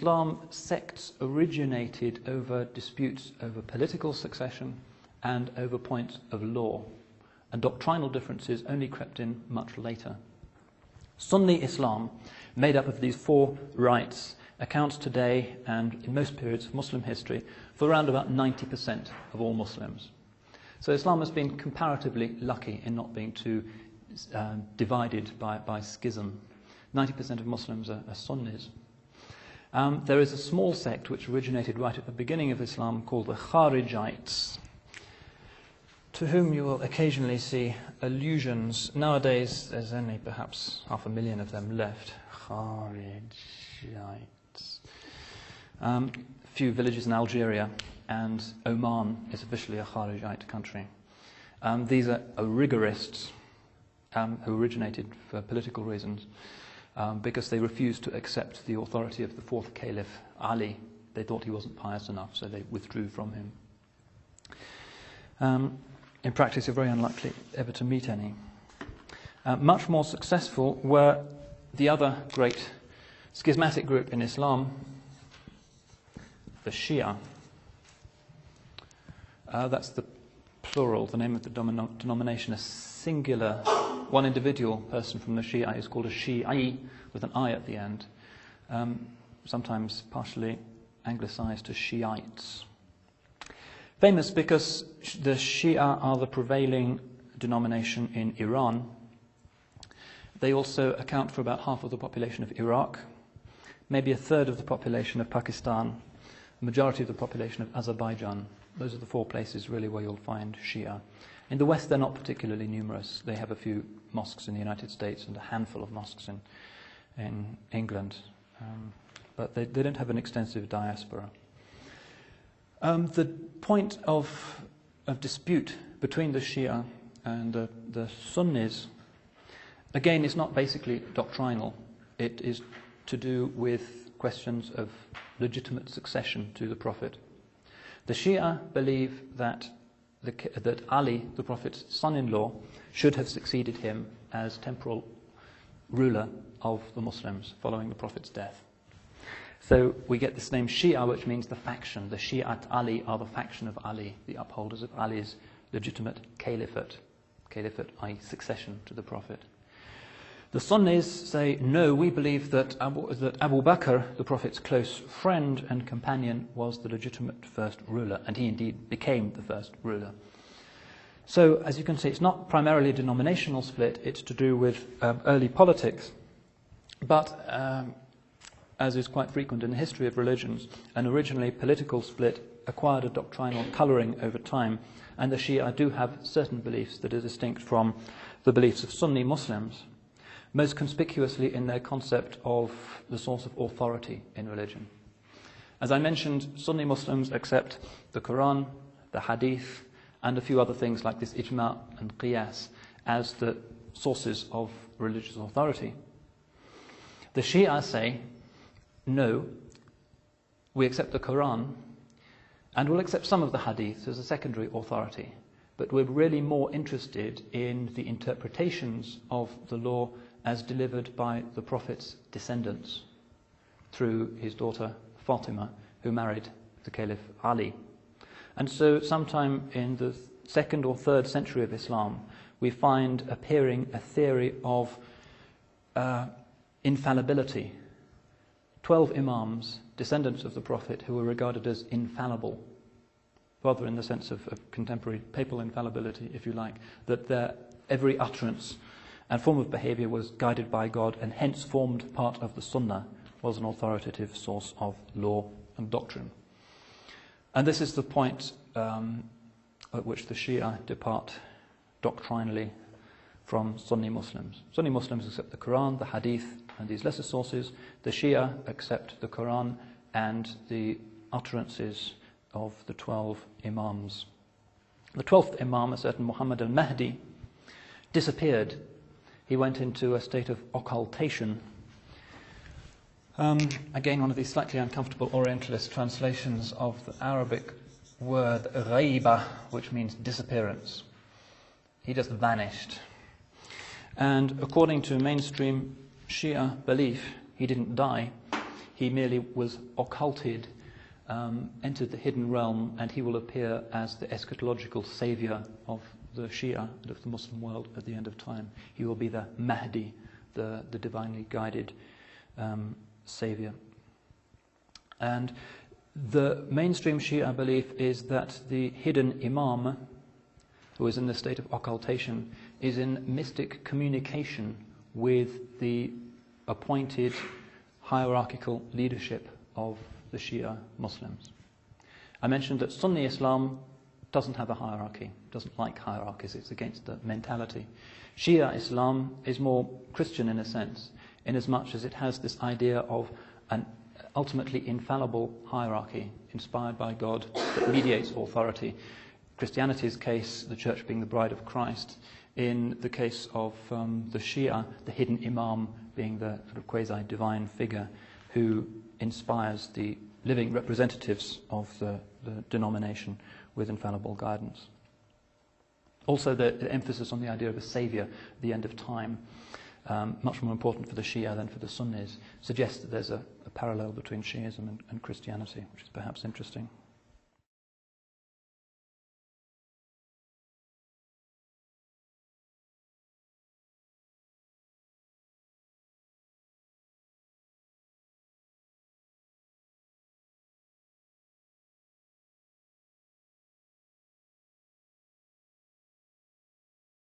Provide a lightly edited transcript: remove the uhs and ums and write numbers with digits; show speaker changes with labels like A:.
A: Islam sects originated over disputes over political succession and over points of law, and doctrinal differences only crept in much later. Sunni Islam, made up of these four rites, accounts today and in most periods of Muslim history for around about 90% of all Muslims. So Islam has been comparatively lucky in not being too divided by schism. 90% of Muslims are Sunnis. There is a small sect which originated right at the beginning of Islam called the Kharijites, to whom you will occasionally see allusions. Nowadays, there's only perhaps 500,000 of them left. Kharijites. A few villages in Algeria, and Oman is officially a Kharijite country. These are rigorists who originated for political reasons because they refused to accept the authority of the fourth caliph, Ali. They thought he wasn't pious enough, so they withdrew from him. In practice, you're very unlikely ever to meet any. Much more successful were the other great schismatic group in Islam, the Shia. That's the plural, the name of the denomination, a singular, one individual person from the Shia is called a Shi'i with an I at the end, sometimes partially anglicised to Shiites. Famous because the Shia are the prevailing denomination in Iran. They also account for about half of the population of Iraq, maybe a third of the population of Pakistan, the majority of the population of Azerbaijan. Those are the four places really where you'll find Shia. In the West, they're not particularly numerous. They have a few mosques in the United States and a handful of mosques in England. But they don't have an extensive diaspora. The point of dispute between the Shia and the Sunnis, again, is not basically doctrinal. It is to do with questions of legitimate succession to the Prophet. The Shia believe that Ali, the Prophet's son-in-law, should have succeeded him as temporal ruler of the Muslims following the Prophet's death. So we get this name Shia, which means the faction. The Shi'at Ali are the faction of Ali, the upholders of Ali's legitimate caliphate, i.e. succession to the Prophet. The Sunnis say, no, we believe that Abu Bakr, the Prophet's close friend and companion, was the legitimate first ruler, and he indeed became the first ruler. So, as you can see, it's not primarily a denominational split, it's to do with early politics. But, as is quite frequent in the history of religions, an originally political split acquired a doctrinal colouring over time, and the Shia do have certain beliefs that are distinct from the beliefs of Sunni Muslims, most conspicuously in their concept of the source of authority in religion. As I mentioned, Sunni Muslims accept the Quran, the Hadith, and a few other things like this ijma' and qiyas as the sources of religious authority. The Shia say, no, we accept the Quran, and we'll accept some of the Hadith as a secondary authority, but we're really more interested in the interpretations of the law as delivered by the Prophet's descendants through his daughter Fatima, who married the Caliph Ali. And so sometime in the 2nd or 3rd century of Islam, we find appearing a theory of infallibility. 12 imams, descendants of the Prophet, who were regarded as infallible, rather in the sense of contemporary papal infallibility, if you like, that their every utterance and form of behaviour was guided by God and hence formed part of the Sunnah, was an authoritative source of law and doctrine. And this is the point at which the Shia depart doctrinally from Sunni Muslims. Sunni Muslims accept the Quran, the Hadith, and these lesser sources. The Shia accept the Quran and the utterances of the 12 Imams. The 12th Imam, a certain Muhammad al-Mahdi, disappeared. He went into a state of occultation. Again, one of these slightly uncomfortable Orientalist translations of the Arabic word ghaiba, which means disappearance. He just vanished. And according to mainstream Shia belief, he didn't die. He merely was occulted, entered the hidden realm, and he will appear as the eschatological saviour of the Shia and of the Muslim world at the end of time. He will be the Mahdi, the divinely guided saviour. And the mainstream Shia belief is that the hidden Imam, who is in the state of occultation, is in mystic communication with the appointed hierarchical leadership of the Shia Muslims. I mentioned that Sunni Islam doesn't have a hierarchy, doesn't like hierarchies, it's against the mentality. Shia Islam is more Christian in a sense, inasmuch as it has this idea of an ultimately infallible hierarchy inspired by God that mediates authority. Christianity's case, the church being the bride of Christ. In the case of the Shia, the hidden Imam being the sort of quasi-divine figure who inspires the living representatives of the denomination with infallible guidance. Also, the emphasis on the idea of a saviour at the end of time, much more important for the Shia than for the Sunnis, suggests that there's a parallel between Shiism and Christianity, which is perhaps interesting.